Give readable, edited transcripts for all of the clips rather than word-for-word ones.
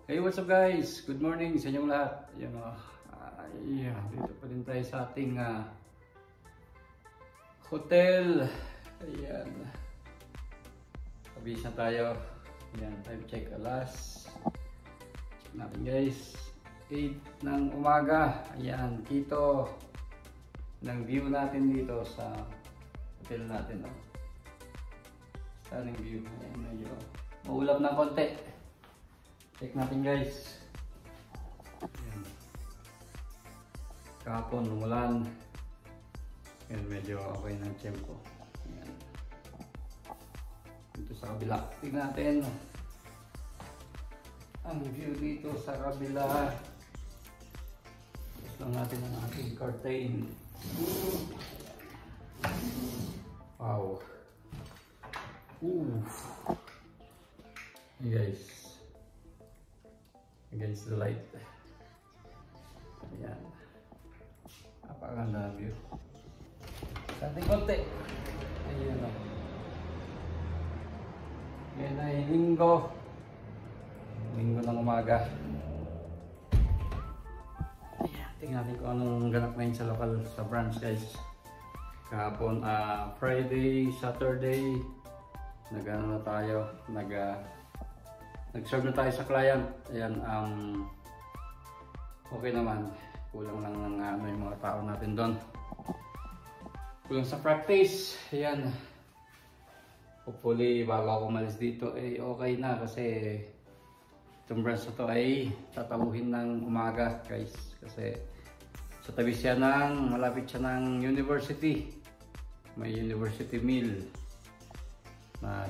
Hey, what's up guys? Good morning sa inyong lahat. Ayan o. Dito pa din tayo sa ating hotel. Ayan. Pabis na tayo. Ayan, time check alas. Check natin guys. 8 ng umaga. Ayan, dito. Ng view natin dito sa hotel natin. O. Stunning view. Ayan, medyo maulap na konti. Check natin guys. Ayan. Kahapon umulan. Ayan, medyo okay ng tempo. Ayan. Dito sa kabila. Tignan natin ang view dito sa kabila. Tapos lang natin ang ating curtain. Wow. Hey guys. Against the light. Ayan. Napakaganda view. Sa ating konti. Ayan o. Ayan ay linggo. Linggo ng umaga. Ayan. Tingnan natin kung anong ganap ngayon sa local, sa branch guys. Kahapon, Friday, Saturday. Nag-ano na tayo. Nag-serve na tayo sa client. Ayan, okay naman. Kulang lang ng yung mga tao natin doon. Kulang sa practice. Ayan. Hopefully, bago ako umalis dito, okay na kasi itong branch na to ay tatabuhin ng umaga, guys. Kasi sa tabi siya malapit siya ng university. May university meal na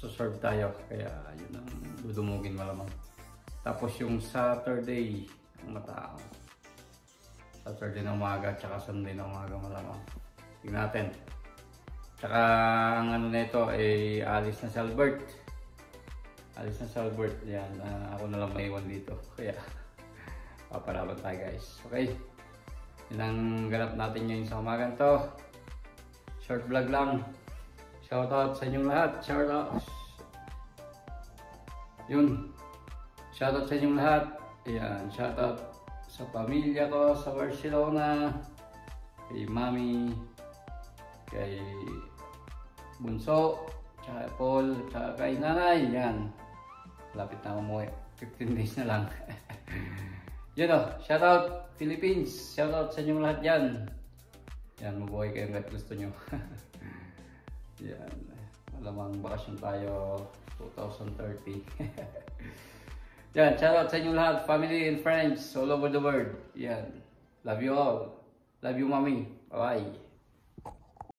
serve tayo, kaya yun ang dudumugin malamang. Tapos yung Saturday ang matao. Saturday na umaga tsaka Sunday na umaga malamang. Tingnan natin. Tsaka ang ano nito ay alis na si Albert. Alis na si Albert. Yan, ako na lang maiwan dito. Kaya paparaban tayo guys. Okay. Yun ang ganap natin ngayon sa umagan to. Short vlog lang. Shoutout sa inyong lahat. Shoutout. Yun. Shoutout sa inyong lahat. Ayan. Shoutout sa pamilya ko sa Barcelona. Kay Mami. Kay Bunso. Tsaka Paul. Tsaka kay Nanay. Yan. Lapit na umuwi. 15 days na lang. Yun o. Shoutout Philippines. Shoutout sa inyong lahat yan. Yan. Mabuhay kayo kahit gusto nyo. Yan, malamang bakasyon tayo 2030. Yan, shoutout sa inyong lahat, family and friends all over the world. Yan, love you all. Love you, mommy. Bye-bye.